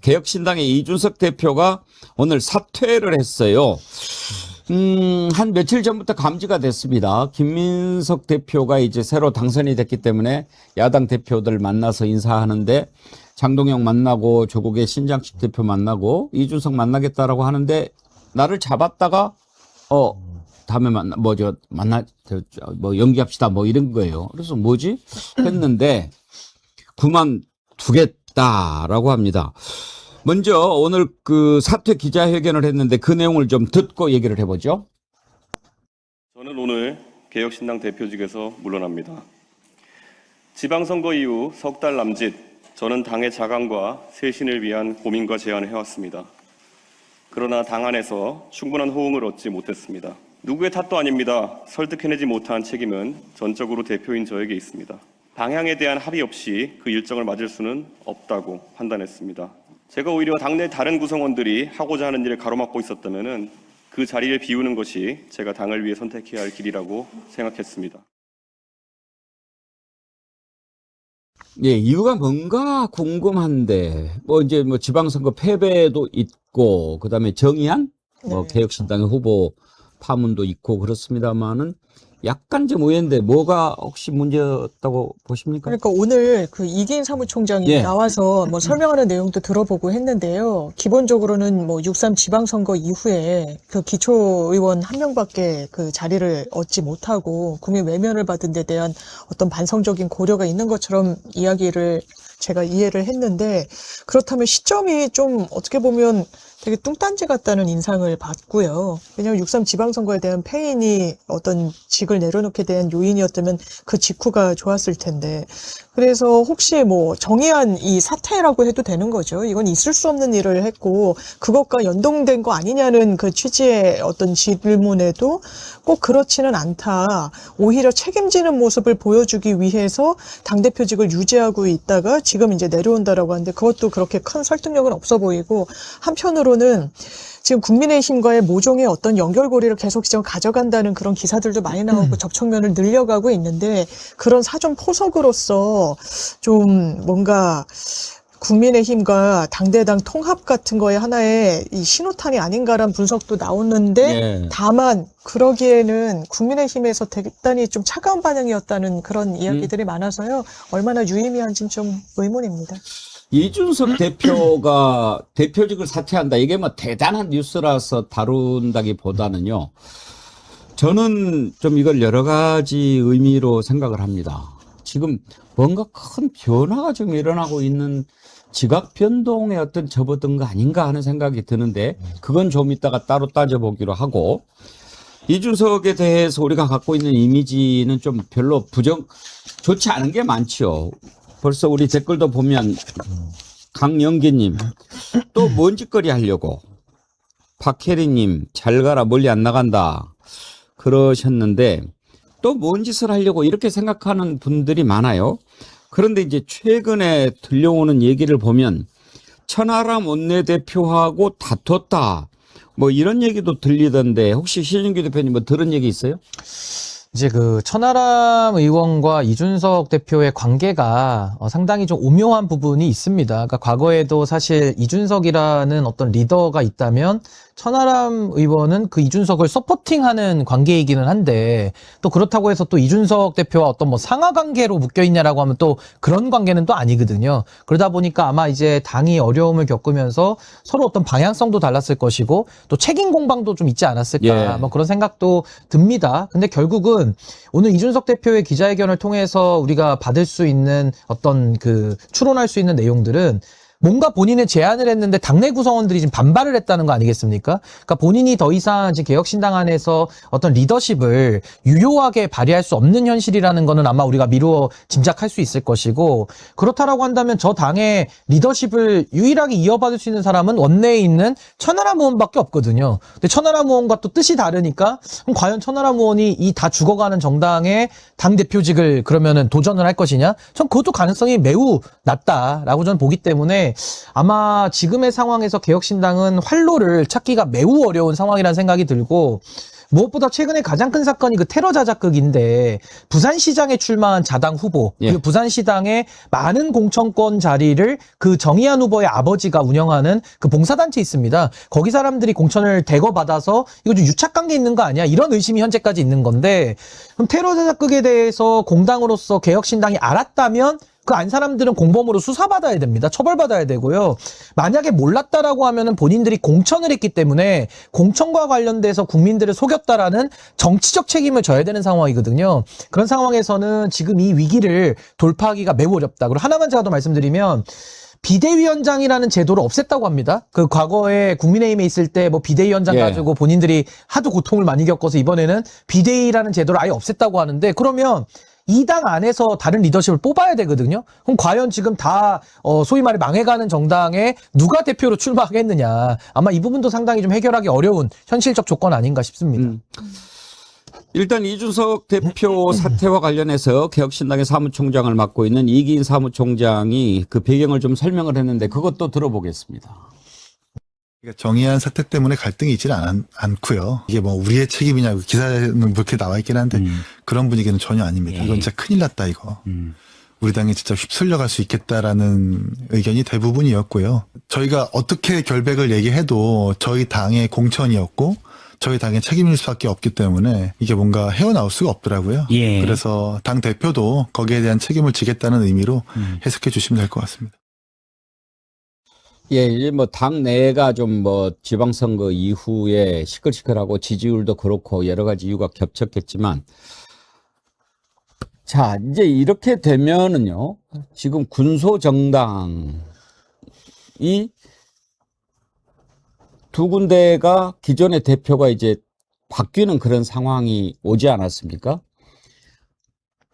개혁신당의 이준석 대표가 오늘 사퇴를 했어요. 한 며칠 전부터 감지가 됐습니다. 김민석 대표가 이제 새로 당선이 됐기 때문에 야당 대표들 만나서 인사하는데 장동영 만나고 조국의 신장식 대표 만나고 이준석 만나겠다라고 하는데 나를 잡았다가 다음에 연기합시다 뭐 이런 거예요. 그래서 뭐지? 했는데 그만두겠다라고 합니다. 먼저 오늘 그 사퇴 기자회견을 했는데 그 내용을 좀 듣고 얘기를 해보죠. 저는 오늘 개혁신당 대표직에서 물러납니다. 지방선거 이후 석 달 남짓 저는 당의 자강과 쇄신을 위한 고민과 제안을 해왔습니다. 그러나 당 안에서 충분한 호응을 얻지 못했습니다. 누구의 탓도 아닙니다. 설득해내지 못한 책임은 전적으로 대표인 저에게 있습니다. 방향에 대한 합의 없이 그 일정을 맞을 수는 없다고 판단했습니다. 제가 오히려 당내 다른 구성원들이 하고자 하는 일을 가로막고 있었다면 그 자리를 비우는 것이 제가 당을 위해 선택해야 할 길이라고 생각했습니다. 예, 이유가 뭔가 궁금한데, 이제 지방선거 패배도 있고, 그 다음에 정의한, 개혁신당의 후보 파문도 있고 그렇습니다만은 약간 좀 의외인데 뭐가 혹시 문제였다고 보십니까? 그러니까 오늘 그 이기인 사무총장이 나와서 설명하는 내용도 들어보고 했는데요. 기본적으로는 6.3 지방선거 이후에 그 기초의원 한 명밖에 그 자리를 얻지 못하고 국민 외면을 받은 데 대한 어떤 반성적인 고려가 있는 것처럼 이야기를 제가 이해를 했는데, 그렇다면 시점이 좀 어떻게 보면 되게 뚱딴지 같다는 인상을 받고요. 왜냐하면 6.3 지방선거에 대한 패인이 어떤 직을 내려놓게 된 요인이었다면 그 직후가 좋았을 텐데, 그래서 혹시 정의한 이 사태라고 해도 되는 거죠. 이건 있을 수 없는 일을 했고 그것과 연동된 거 아니냐는 그 취지의 어떤 질문에도 꼭 그렇지는 않다. 오히려 책임지는 모습을 보여주기 위해서 당대표직을 유지하고 있다가 지금 이제 내려온다라고 하는데, 그것도 그렇게 큰 설득력은 없어 보이고, 한편으로는 지금 국민의힘과의 모종의 어떤 연결고리를 계속 지금 가져간다는 그런 기사들도 많이 나오고 접촉면을 늘려가고 있는데, 그런 사전 포석으로서 좀 뭔가 국민의힘과 당대당 통합 같은 거에 하나의 이 신호탄이 아닌가라는 분석도 나오는데, 다만 그러기에는 국민의힘에서 대단히 좀 차가운 반응이었다는 그런 이야기들이 많아서요. 얼마나 유의미한지는 좀 의문입니다. 이준석 대표가 대표직을 사퇴한다. 이게 대단한 뉴스라서 다룬다기보다는요. 저는 좀 이걸 여러 가지 의미로 생각을 합니다. 지금 뭔가 큰 변화가 좀 일어나고 있는 지각 변동의 어떤 접어든 거 아닌가 하는 생각이 드는데, 그건 좀 이따가 따로 따져보기로 하고, 이준석에 대해서 우리가 갖고 있는 이미지는 좀 별로 좋지 않은 게 많죠. 벌써 우리 댓글도 보면 강영기님 또 뭔 짓거리 하려고, 박혜리님 잘 가라 멀리 안 나간다 그러셨는데 또 뭔 짓을 하려고 이렇게 생각하는 분들이 많아요. 그런데 이제 최근에 들려오는 얘기를 보면 천하람 원내대표하고 다퉜다 이런 얘기도 들리던데, 혹시 신윤규 대표님 들은 얘기 있어요? 이제 그 천하람 의원과 이준석 대표의 관계가 상당히 좀 오묘한 부분이 있습니다. 그러니까 과거에도 사실 이준석이라는 어떤 리더가 있다면 천하람 의원은 그 이준석을 서포팅하는 관계이기는 한데, 또 그렇다고 해서 또 이준석 대표와 어떤 상하 관계로 묶여 있냐라고 하면 또 그런 관계는 또 아니거든요. 그러다 보니까 아마 이제 당이 어려움을 겪으면서 서로 어떤 방향성도 달랐을 것이고 또 책임 공방도 좀 있지 않았을까, 그런 생각도 듭니다. 근데 결국은 오늘 이준석 대표의 기자회견을 통해서 우리가 받을 수 있는 어떤 추론할 수 있는 내용들은, 뭔가 본인의 제안을 했는데 당내 구성원들이 지금 반발을 했다는 거 아니겠습니까? 그러니까 본인이 더 이상 지금 개혁신당 안에서 어떤 리더십을 유효하게 발휘할 수 없는 현실이라는 거는 아마 우리가 미루어 짐작할 수 있을 것이고, 그렇다라고 한다면 저 당의 리더십을 유일하게 이어받을 수 있는 사람은 원내에 있는 천하람 의원밖에 없거든요. 근데 천하람 의원과 또 뜻이 다르니까, 그럼 과연 천하람 의원이 이 다 죽어가는 정당의 당대표직을 그러면은 도전을 할 것이냐? 전 그것도 가능성이 매우 낮다라고 저는 보기 때문에 아마 지금의 상황에서 개혁신당은 활로를 찾기가 매우 어려운 상황이라는 생각이 들고, 무엇보다 최근에 가장 큰 사건이 그 테러 자작극인데 부산시장에 출마한 자당 후보 예. 그리고 부산시당의 많은 공천권 자리를 그 정의한 후보의 아버지가 운영하는 그 봉사단체 있습니다. 거기 사람들이 공천을 대거 받아서 이거 좀 유착관계 있는 거 아니야? 이런 의심이 현재까지 있는 건데 그럼 테러 자작극에 대해서 공당으로서 개혁신당이 알았다면 그 안 사람들은 공범으로 수사받아야 됩니다. 처벌받아야 되고요. 만약에 몰랐다라고 하면은 본인들이 공천을 했기 때문에 공천과 관련돼서 국민들을 속였다라는 정치적 책임을 져야 되는 상황이거든요. 그런 상황에서는 지금 이 위기를 돌파하기가 매우 어렵다. 그리고 하나만 제가 더 말씀드리면 비대위원장이라는 제도를 없앴다고 합니다. 그 과거에 국민의힘에 있을 때 뭐 비대위원장 예. 가지고 본인들이 하도 고통을 많이 겪어서 이번에는 비대위라는 제도를 아예 없앴다고 하는데 그러면 이 당 안에서 다른 리더십을 뽑아야 되거든요. 그럼 과연 지금 다 소위 말해 망해가는 정당에 누가 대표로 출마하겠느냐. 아마 이 부분도 상당히 좀 해결하기 어려운 현실적 조건 아닌가 싶습니다. 일단 이준석 대표 사태와 관련해서 개혁신당의 사무총장을 맡고 있는 이기인 사무총장이 그 배경을 좀 설명을 했는데 그것도 들어보겠습니다. 그러니까 정의한 사태 때문에 갈등이 있지는 않고요. 이게 뭐 우리의 책임이냐 기사는 그렇게 나와 있긴 한데 그런 분위기는 전혀 아닙니다. 이건 진짜 큰일 났다 이거. 우리 당이 진짜 휩쓸려갈 수 있겠다라는 의견이 대부분이었고요. 저희가 어떻게 결백을 얘기해도 저희 당의 공천이었고 저희 당의 책임일 수밖에 없기 때문에 이게 뭔가 헤어나올 수가 없더라고요. 예. 그래서 당 대표도 거기에 대한 책임을 지겠다는 의미로 해석해 주시면 될 것 같습니다. 예, 이제 뭐 당 내가 좀 뭐 지방선거 이후에 시끌시끌하고 지지율도 그렇고 여러 가지 이유가 겹쳤겠지만 자, 이제 이렇게 되면은요. 지금 군소정당이 두 군데가 기존의 대표가 이제 바뀌는 그런 상황이 오지 않았습니까?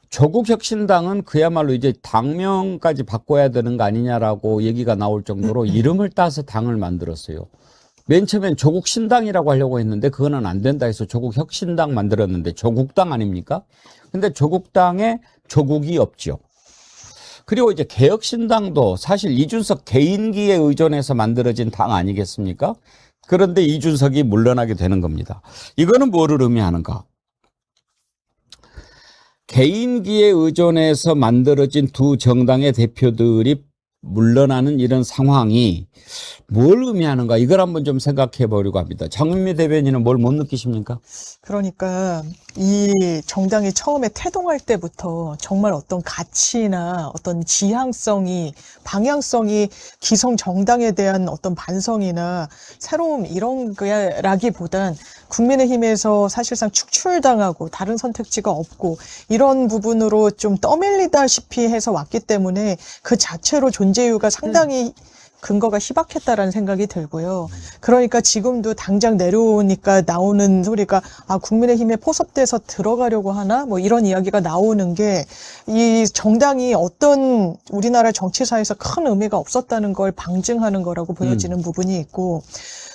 조국혁신당은 그야말로 이제 당명까지 바꿔야 되는 거 아니냐라고 얘기가 나올 정도로 이름을 따서 당을 만들었어요. 맨 처음엔 조국신당이라고 하려고 했는데 그거는 안 된다 해서 조국혁신당 만들었는데 조국당 아닙니까? 근데 조국당에 조국이 없죠. 그리고 이제 개혁신당도 사실 이준석 개인기에 의존해서 만들어진 당 아니겠습니까? 그런데 이준석이 물러나게 되는 겁니다. 이거는 뭐를 의미하는가? 개인기에 의존해서 만들어진 두 정당의 대표들이 물러나는 이런 상황이 뭘 의미하는가? 이걸 한번 좀 생각해 보려고 합니다. 장윤미 대변인은 뭘 못 느끼십니까? 그러니까 이 정당이 처음에 태동할 때부터 정말 어떤 가치나 어떤 지향성이 방향성이 기성 정당에 대한 어떤 반성이나 새로움 이런 거라기보단 국민의힘에서 사실상 축출당하고 다른 선택지가 없고 이런 부분으로 좀 떠밀리다시피 해서 왔기 때문에 그 자체로 존재 이유가 상당히 근거가 희박했다라는 생각이 들고요. 그러니까 지금도 당장 내려오니까 나오는 소리가 국민의힘에 포섭돼서 들어가려고 하나? 뭐 이런 이야기가 나오는 게 이 정당이 어떤 우리나라 정치사에서 큰 의미가 없었다는 걸 방증하는 거라고 보여지는 부분이 있고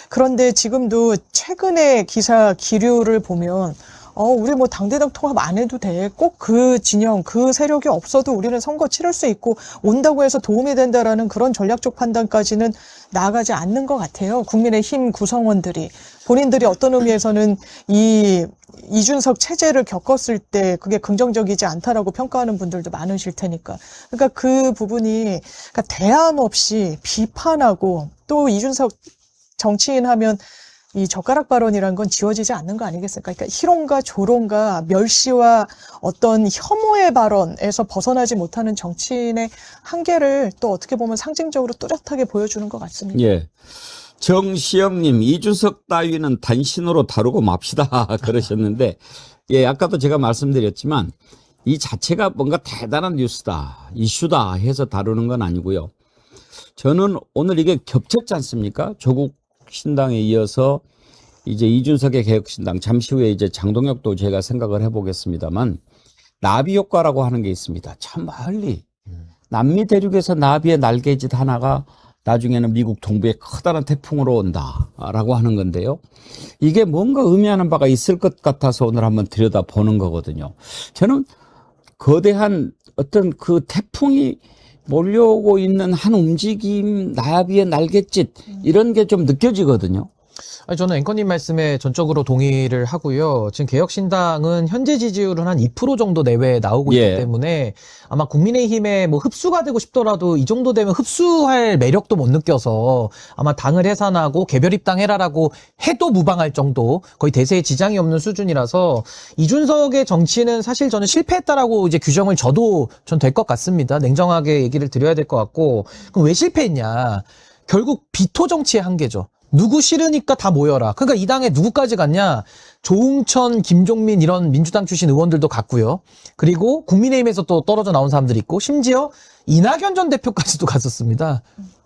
그런데 지금도 최근의 기사 기류를 보면 우리 뭐 당대당 통합 안 해도 돼. 꼭 그 진영, 그 세력이 없어도 우리는 선거 치를 수 있고 온다고 해서 도움이 된다라는 그런 전략적 판단까지는 나아가지 않는 것 같아요. 국민의힘 구성원들이. 본인들이 어떤 의미에서는 이 이준석 체제를 겪었을 때 그게 긍정적이지 않다라고 평가하는 분들도 많으실 테니까. 그러니까 그 부분이 그러니까 대안 없이 비판하고 또 이준석 정치인 하면 이 젓가락 발언이라는 건 지워지지 않는 거 아니겠습니까? 그러니까 희롱과 조롱과 멸시와 어떤 혐오의 발언에서 벗어나지 못하는 정치인의 한계를 또 어떻게 보면 상징적으로 뚜렷하게 보여주는 것 같습니다. 예. 정시영님, 이준석 따위는 단신으로 다루고 맙시다. 그러셨는데, 예, 아까도 제가 말씀드렸지만, 이 자체가 뭔가 대단한 뉴스다, 이슈다 해서 다루는 건 아니고요. 저는 오늘 이게 겹쳤지 않습니까? 조국 신당에 이어서 이제 이준석의 개혁신당, 잠시 후에 이제 장동혁도 제가 생각을 해보겠습니다만, 나비 효과라고 하는 게 있습니다. 참 멀리. 남미 대륙에서 나비의 날개짓 하나가 나중에는 미국 동부에 커다란 태풍으로 온다라고 하는 건데요. 이게 뭔가 의미하는 바가 있을 것 같아서 오늘 한번 들여다보는 거거든요. 저는 거대한 어떤 그 태풍이 몰려오고 있는 한 움직임, 나비의 날갯짓 이런 게 좀 느껴지거든요. 아니, 저는 앵커님 말씀에 전적으로 동의를 하고요. 지금 개혁신당은 현재 지지율은 한 2% 정도 내외에 나오고 예. 있기 때문에 아마 국민의힘에 뭐 흡수가 되고 싶더라도 이 정도 되면 흡수할 매력도 못 느껴서 아마 당을 해산하고 개별 입당해라라고 해도 무방할 정도 거의 대세에 지장이 없는 수준이라서 이준석의 정치는 사실 저는 실패했다라고 이제 규정을 전 될 것 같습니다. 냉정하게 얘기를 드려야 될 것 같고 그럼 왜 실패했냐? 결국 비토 정치의 한계죠. 누구 싫으니까 다 모여라. 그러니까 이 당에 누구까지 갔냐? 조응천, 김종민 이런 민주당 출신 의원들도 갔고요. 그리고 국민의힘에서 또 떨어져 나온 사람들이 있고 심지어 이낙연 전 대표까지도 갔었습니다.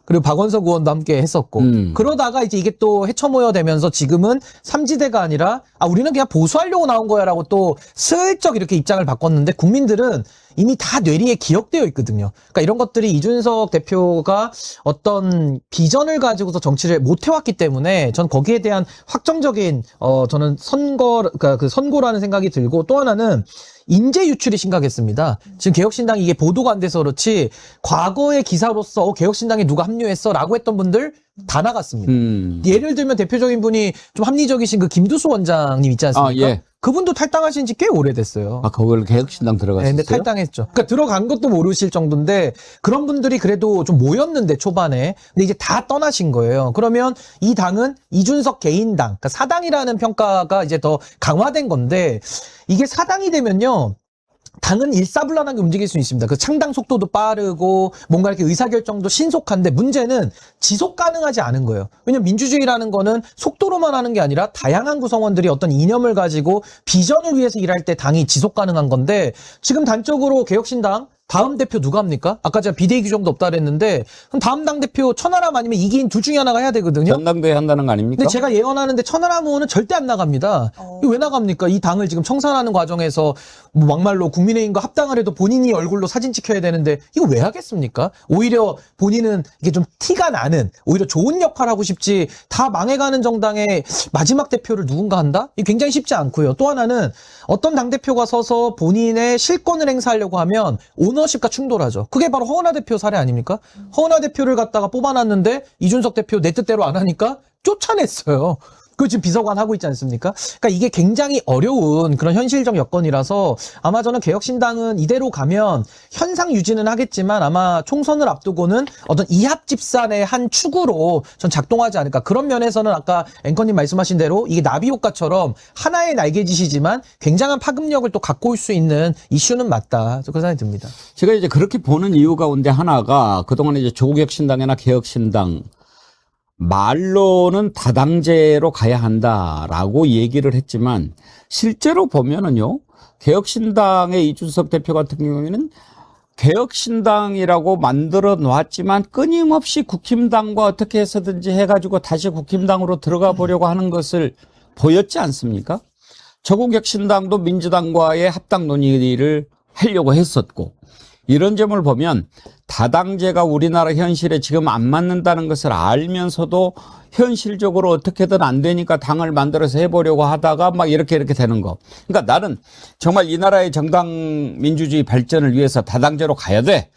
그리고 박원석 의원도 함께 했었고 그러다가 이제 이게 또 해쳐모여 되면서 지금은 삼지대가 아니라 우리는 그냥 보수하려고 나온 거야라고 또 슬쩍 이렇게 입장을 바꿨는데 국민들은 이미 다 뇌리에 기억되어 있거든요. 그러니까 이런 것들이 이준석 대표가 어떤 비전을 가지고서 정치를 못 해왔기 때문에 전 거기에 대한 확정적인 저는 그러니까 그 선고라는 생각이 들고 또 하나는 인재 유출이 심각했습니다. 지금 개혁신당이 이게 보도가 안 돼서 그렇지 과거의 기사로서 개혁신당에 누가 합류했어라고 했던 분들 다 나갔습니다. 예를 들면 대표적인 분이 좀 합리적이신 그 김두수 원장님 있지 않습니까? 예. 그분도 탈당하신 지 꽤 오래됐어요. 그걸 개혁신당 들어갔었어요? 네, 근데 탈당했죠. 그러니까 들어간 것도 모르실 정도인데 그런 분들이 그래도 좀 모였는데 초반에 근데 이제 다 떠나신 거예요. 그러면 이 당은 이준석 개인당, 그러니까 사당이라는 평가가 이제 더 강화된 건데 이게 사당이 되면요. 당은 일사불란하게 움직일 수 있습니다. 그 창당 속도도 빠르고 뭔가 이렇게 의사결정도 신속한데 문제는 지속 가능하지 않은 거예요. 왜냐면 민주주의라는 거는 속도로만 하는 게 아니라 다양한 구성원들이 어떤 이념을 가지고 비전을 위해서 일할 때 당이 지속 가능한 건데 지금 단적으로 개혁신당 다음 대표 누가 합니까? 아까 제가 비대위 규정도 없다 그랬는데 그럼 다음 당대표 천하람 아니면 이기인 둘 중에 하나가 해야 되거든요. 전당대회 한다는 거 아닙니까? 근데 제가 예언하는데 천하람 의원은 절대 안 나갑니다. 이거 왜 나갑니까? 이 당을 지금 청산하는 과정에서 뭐 막말로 국민의힘과 합당을 해도 본인이 얼굴로 사진 찍혀야 되는데 이거 왜 하겠습니까? 오히려 본인은 이게 좀 티가 나는 오히려 좋은 역할 하고 싶지 다 망해가는 정당의 마지막 대표를 누군가 한다? 이게 굉장히 쉽지 않고요. 또 하나는 어떤 당대표가 서서 본인의 실권을 행사하려고 하면 오너십과 충돌하죠. 그게 바로 허은하 대표 사례 아닙니까? 허은하 대표를 갖다가 뽑아놨는데 이준석 대표 내 뜻대로 안 하니까 쫓아냈어요. 그 지금 비서관 하고 있지 않습니까? 그러니까 이게 굉장히 어려운 그런 현실적 여건이라서 아마 저는 개혁신당은 이대로 가면 현상 유지는 하겠지만 아마 총선을 앞두고는 어떤 이합집산의 한 축으로 전 작동하지 않을까. 그런 면에서는 아까 앵커님 말씀하신 대로 이게 나비 효과처럼 하나의 날개짓이지만 굉장한 파급력을 또 갖고 올 수 있는 이슈는 맞다. 그런 생각이 듭니다. 제가 이제 그렇게 보는 이유 가운데 하나가 그동안에 이제 조국혁신당이나 개혁신당 말로는 다당제로 가야 한다라고 얘기를 했지만 실제로 보면은요, 개혁신당의 이준석 대표 같은 경우에는 개혁신당이라고 만들어 놨지만 끊임없이 국힘당과 어떻게 해서든지 해가지고 다시 국힘당으로 들어가 보려고 하는 것을 보였지 않습니까? 조국혁신당도 민주당과의 합당 논의를 하려고 했었고, 이런 점을 보면 다당제가 우리나라 현실에 지금 안 맞는다는 것을 알면서도 현실적으로 어떻게든 안 되니까 당을 만들어서 해보려고 하다가 막 이렇게 되는 거. 그러니까 나는 정말 이 나라의 정당 민주주의 발전을 위해서 다당제로 가야 돼.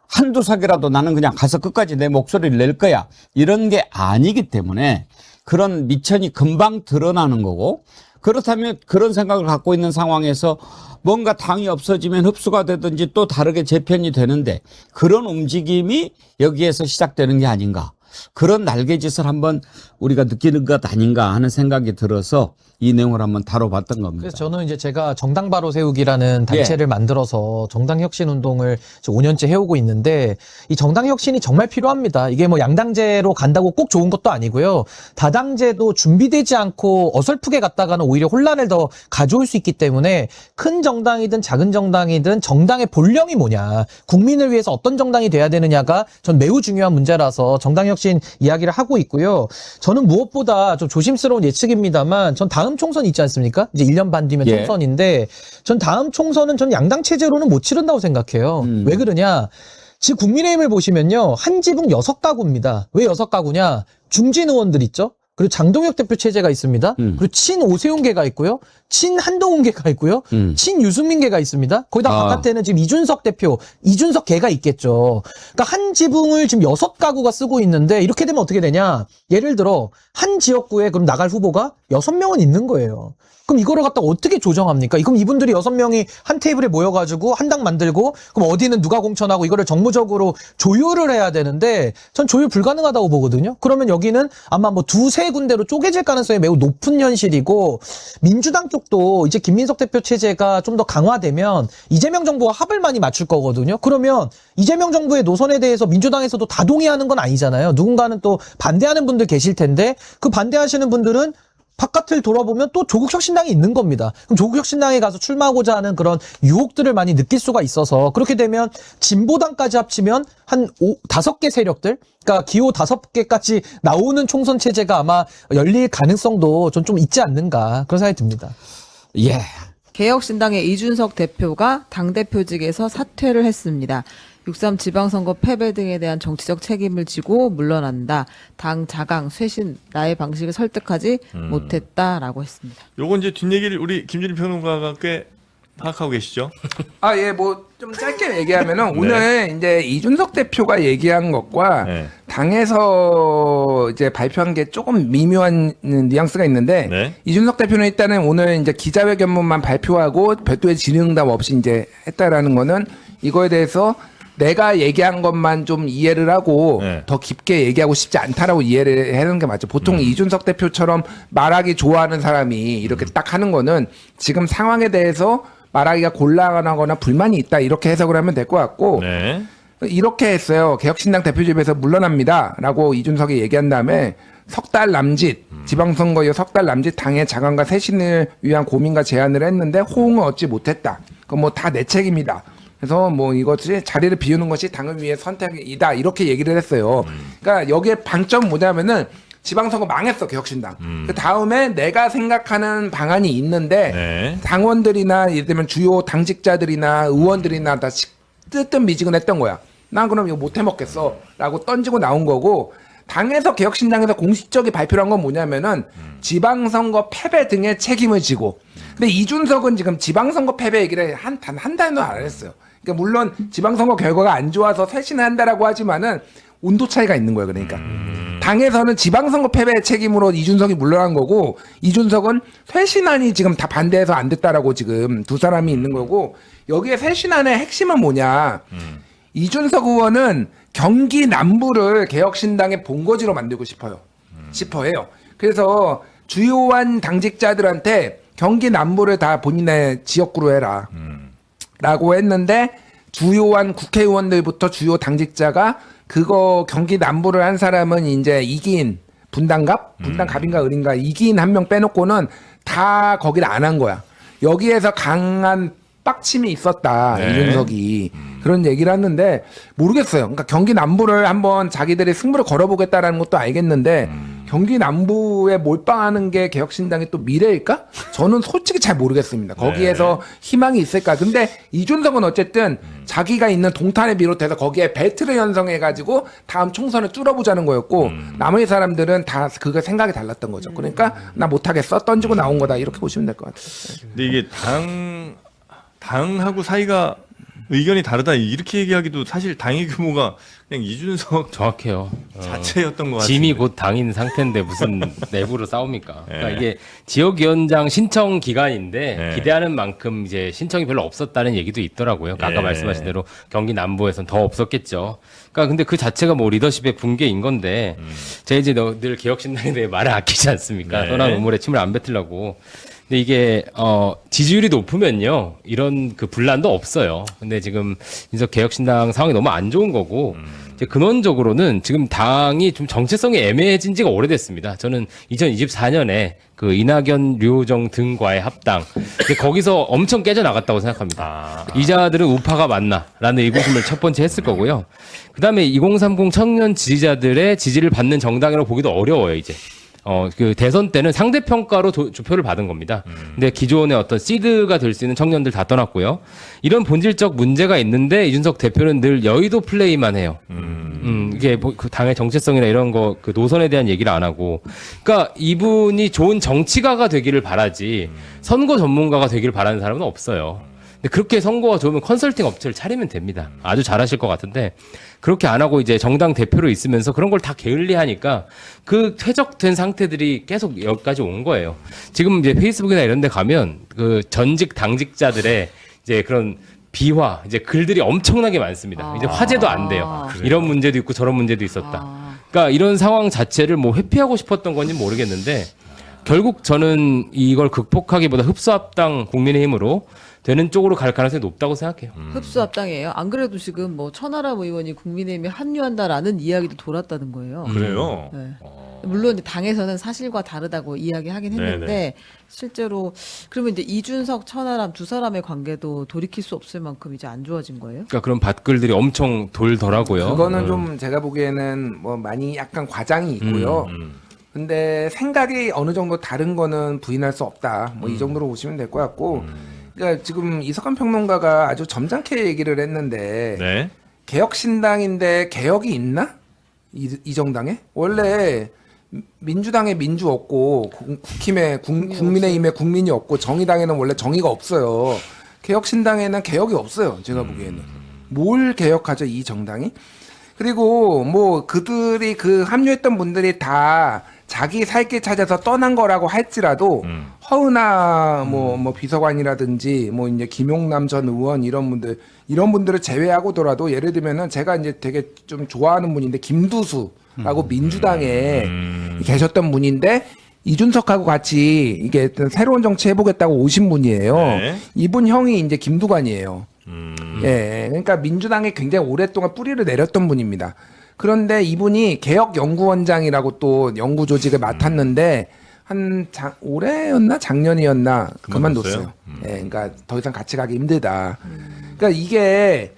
한두 석이라도 나는 그냥 가서 끝까지 내 목소리를 낼 거야. 이런 게 아니기 때문에 그런 미천이 금방 드러나는 거고, 그렇다면 그런 생각을 갖고 있는 상황에서 뭔가 당이 없어지면 흡수가 되든지 또 다르게 재편이 되는데 그런 움직임이 여기에서 시작되는 게 아닌가. 그런 날개짓을 한번 우리가 느끼는 것 아닌가 하는 생각이 들어서 이 내용을 한번 다뤄봤던 겁니다. 그래서 저는 이제 제가 정당 바로 세우기라는 단체를 만들어서 정당 혁신 운동을 5년째 해오고 있는데 이 정당 혁신이 정말 필요합니다. 이게 뭐 양당제로 간다고 꼭 좋은 것도 아니고요. 다당제도 준비되지 않고 어설프게 갔다가는 오히려 혼란을 더 가져올 수 있기 때문에 큰 정당이든 작은 정당이든 정당의 본령이 뭐냐, 국민을 위해서 어떤 정당이 돼야 되느냐가 전 매우 중요한 문제라서 정당 혁신 이야기를 하고 있고요. 저는 무엇보다 좀 조심스러운 예측입니다만 전 다음 총선 있지 않습니까? 이제 1년 반 뒤면 예. 총선인데 전 다음 총선은 전 양당 체제로는 못 치른다고 생각해요. 왜 그러냐? 지금 국민의힘을 보시면요. 한 지붕 6가구입니다. 왜 6가구냐? 중진 의원들 있죠? 그리고 장동혁 대표 체제가 있습니다. 그리고 친 오세훈계가 있고요. 친 한동훈계가 있고요. 친 유승민계가 있습니다. 거기다 바깥에는 지금 이준석 대표, 이준석계가 있겠죠. 그러니까 한 지붕을 지금 6가구가 쓰고 있는데 이렇게 되면 어떻게 되냐? 예를 들어 한 지역구에 그럼 나갈 후보가 6명은 있는 거예요. 그럼 이거를 갖다가 어떻게 조정합니까? 그럼 이분들이 6명이 한 테이블에 모여가지고 한 당 만들고 그럼 어디는 누가 공천하고 이거를 정무적으로 조율을 해야 되는데 전 조율 불가능하다고 보거든요. 그러면 여기는 아마 뭐 2-3군데로 쪼개질 가능성이 매우 높은 현실이고 민주당 쪽도 이제 김민석 대표 체제가 좀 더 강화되면 이재명 정부와 합을 많이 맞출 거거든요. 그러면 이재명 정부의 노선에 대해서 민주당에서도 다 동의하는 건 아니잖아요. 누군가는 또 반대하는 분들 계실 텐데 그 반대하시는 분들은 바깥을 돌아보면 또 조국혁신당이 있는 겁니다. 그럼 조국혁신당에 가서 출마하고자 하는 그런 유혹들을 많이 느낄 수가 있어서 그렇게 되면 진보당까지 합치면 한 5-5개 세력들, 그러니까 기호 5개까지 나오는 총선 체제가 아마 열릴 가능성도 좀 있지 않는가 그런 생각이 듭니다. 예. 개혁신당의 이준석 대표가 당대표직에서 사퇴를 했습니다. 6.3 지방선거 패배 등에 대한 정치적 책임을 지고 물러난다. 당 자강, 쇄신, 나의 방식을 설득하지 못했다라고 했습니다. 요건 이제 뒷얘기를 우리 김준일 평론가가 꽤 파악하고 계시죠? 아, 예, 뭐 좀 짧게 얘기하면은 오늘 이제 이준석 대표가 얘기한 것과 네. 당에서 이제 발표한 게 조금 미묘한 뉘앙스가 있는데 네. 이준석 대표는 일단은 오늘 이제 기자회견문만 발표하고 별도의 질의응답 없이 이제 했다라는 거는 이거에 대해서 내가 얘기한 것만 좀 이해를 하고 네. 더 깊게 얘기하고 싶지 않다라고 이해를 하는 게 맞죠. 보통 이준석 대표처럼 말하기 좋아하는 사람이 이렇게 딱 하는 거는 지금 상황에 대해서 말하기가 곤란하거나 불만이 있다 이렇게 해석을 하면 될 것 같고 네. 이렇게 했어요. 개혁신당 대표집에서 물러납니다라고 이준석이 얘기한 다음에 석 달 남짓 지방선거 이후 석 달 남짓 당의 자강과 쇄신을 위한 고민과 제안을 했는데 호응을 얻지 못했다. 그건 뭐 다 내 책임이다. 그래서 뭐 이것이 자리를 비우는 것이 당을 위해 선택이다 이렇게 얘기를 했어요. 그러니까 여기에 방점은 뭐냐면은 지방선거 망했어 개혁신당. 그 다음에 내가 생각하는 방안이 있는데 네. 당원들이나 예를 들면 주요 당직자들이나 의원들이나 다 뜨뜻미지근했던 거야. 난 그럼 이거 못 해먹겠어라고 던지고 나온 거고 당에서 개혁신당에서 공식적인 발표를 한 건 뭐냐면은 지방선거 패배 등의 책임을 지고. 근데 이준석은 지금 지방선거 패배 얘기를 단 한 달도 안 했어요. 그러니까 물론 지방선거 결과가 안 좋아서 쇄신을 한다라고 하지만은 온도 차이가 있는 거예요. 그러니까 당에서는 지방선거 패배의 책임으로 이준석이 물러난 거고 이준석은 쇄신안이 지금 다 반대해서 안 됐다라고 지금 두 사람이 있는 거고 여기에 쇄신안의 핵심은 뭐냐? 이준석 의원은 경기 남부를 개혁신당의 본거지로 만들고 싶어해요. 그래서 주요한 당직자들한테 경기 남부를 다 본인의 지역구로 해라. 라고 했는데 주요한 국회의원들부터 주요 당직자가 그거 경기 남부를 한 사람은 이제 이기인 분당갑인가 을인가 이기인 한 명 빼놓고는 다 거기를 안 한 거야. 여기에서 강한 빡침이 있었다. 네. 이준석이 그런 얘기를 했는데 모르겠어요. 그러니까 경기 남부를 한번 자기들이 승부를 걸어보겠다라는 것도 알겠는데 경기 남부에 몰빵하는 게 개혁신당의 또 미래일까? 저는 솔직히 잘 모르겠습니다. 거기에서 희망이 있을까? 근데 이준석은 어쨌든 자기가 있는 동탄을 비롯해서 거기에 벨트를 형성해가지고 다음 총선을 뚫어보자는 거였고 나머지 사람들은 다 그거 생각이 달랐던 거죠. 그러니까 나 못하겠어 던지고 나온 거다 이렇게 보시면 될 것 같아요. 근데 이게 당하고 사이가 의견이 다르다 이렇게 얘기하기도 사실 당의 규모가 그냥 이준석 정확해요. 자체였던 것 같아요. 짐이 곧 당인 상태인데 무슨 내부로 싸웁니까? 그러니까 네. 이게 지역위원장 신청 기간인데 네. 기대하는 만큼 이제 신청이 별로 없었다는 얘기도 있더라고요. 그러니까 아까 네. 말씀하신 대로 경기 남부에선 더 없었겠죠. 그러니까 근데 그 자체가 뭐 리더십의 붕괴인 건데 제가 이제 늘 개혁신당에 대해 말을 아끼지 않습니까? 네. 떠난 우물에 침을 안 뱉으려고. 근데 이게 지지율이 높으면요 이런 그 분란도 없어요. 근데 지금 인석 개혁신당 상황이 너무 안 좋은 거고 이제 근원적으로는 지금 당이 좀 정체성이 애매해진 지가 오래됐습니다. 저는 2024년에 그 이낙연, 류호정 등과의 합당 근데 거기서 엄청 깨져 나갔다고 생각합니다. 이자들은 우파가 맞나라는 의구심을 첫 번째 했을 거고요. 그다음에 2030 청년 지지자들의 지지를 받는 정당이라고 보기도 어려워요 이제. 그 대선 때는 상대평가로 주표를 받은 겁니다. 근데 기존의 어떤 시드가 될 수 있는 청년들 다 떠났고요. 이런 본질적 문제가 있는데 이준석 대표는 늘 여의도 플레이만 해요. 이게 뭐 그 당의 정체성이나 이런 거 그 노선에 대한 얘기를 안 하고, 그러니까 이분이 좋은 정치가가 되기를 바라지 선거 전문가가 되기를 바라는 사람은 없어요. 근데 그렇게 선거가 좋으면 컨설팅 업체를 차리면 됩니다. 아주 잘하실 것 같은데 그렇게 안 하고 이제 정당 대표로 있으면서 그런 걸 다 게을리하니까 그 퇴적된 상태들이 계속 여기까지 온 거예요. 지금 이제 페이스북이나 이런 데 가면 그 전직 당직자들의 이제 그런 비화, 이제 글들이 엄청나게 많습니다. 이제 화제도 안 돼요. 이런 문제도 있고 저런 문제도 있었다. 그러니까 이런 상황 자체를 뭐 회피하고 싶었던 건지 모르겠는데 결국 저는 이걸 극복하기보다 흡수합당 국민의힘으로 되는 쪽으로 갈 가능성이 높다고 생각해요. 흡수합당이에요. 안 그래도 지금 뭐 천하람 의원이 국민의힘에 합류한다라는 이야기도 돌았다는 거예요. 그래요? 네. 물론 이제 당에서는 사실과 다르다고 이야기하긴 했는데 네네. 실제로 그러면 이제 이준석, 천하람 두 사람의 관계도 돌이킬 수 없을 만큼 이제 안 좋아진 거예요? 그러니까 그런 밭글들이 엄청 돌더라고요. 그거는 좀 제가 보기에는 뭐 많이 약간 과장이 있고요. 근데 생각이 어느 정도 다른 거는 부인할 수 없다. 뭐 이 정도로 보시면 될 것 같고. 그러니까 지금 이석환 평론가가 아주 점잖게 얘기를 했는데 네. 개혁신당인데 개혁이 있나? 이 정당에? 원래 민주당에 민주 없고 국민의힘에 국민이 없고 정의당에는 원래 정의가 없어요. 개혁신당에는 개혁이 없어요. 제가 보기에는. 뭘 개혁하죠, 이 정당이? 그리고 뭐 그들이 그 합류했던 분들이 다 자기 살 길 찾아서 떠난 거라고 할지라도 허은하 뭐 비서관이라든지 뭐 이제 김용남 전 의원 이런 분들을 제외하고더라도 예를 들면은 제가 이제 되게 좀 좋아하는 분인데 김두수라고 민주당에 계셨던 분인데 이준석하고 같이 이게 새로운 정치 해보겠다고 오신 분이에요. 네. 이분 형이 이제 김두관이에요. 예, 그러니까 민주당에 굉장히 오랫동안 뿌리를 내렸던 분입니다. 그런데 이분이 개혁연구원장이라고 또 연구 조직을 맡았는데 올해였나 작년이었나 그만뒀어요. 예, 그러니까 더 이상 같이 가기 힘들다. 그러니까 이게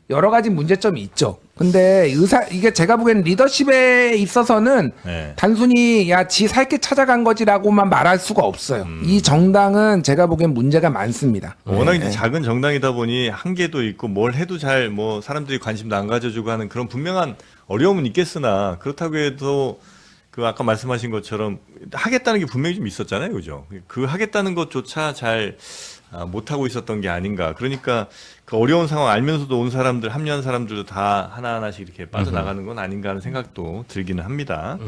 여러 가지 문제점이 있죠. 근데 이게 제가 보기에는 리더십에 있어서는 네. 단순히 지 살길 찾아간 거지라고만 말할 수가 없어요. 이 정당은 제가 보기엔 문제가 많습니다. 워낙 이제 작은 정당이다 보니 한계도 있고 뭘 해도 잘 뭐 사람들이 관심도 안 가져주고 하는 그런 분명한 어려움은 있겠으나 그렇다고 해도 그 아까 말씀하신 것처럼 하겠다는 게 분명히 좀 있었잖아요. 그죠? 그 하겠다는 것조차 잘 못하고 있었던 게 아닌가. 그러니까 그 어려운 상황 알면서도 온 사람들, 합류한 사람들도 다 하나하나씩 이렇게 빠져나가는 건 아닌가 하는 생각도 들기는 합니다.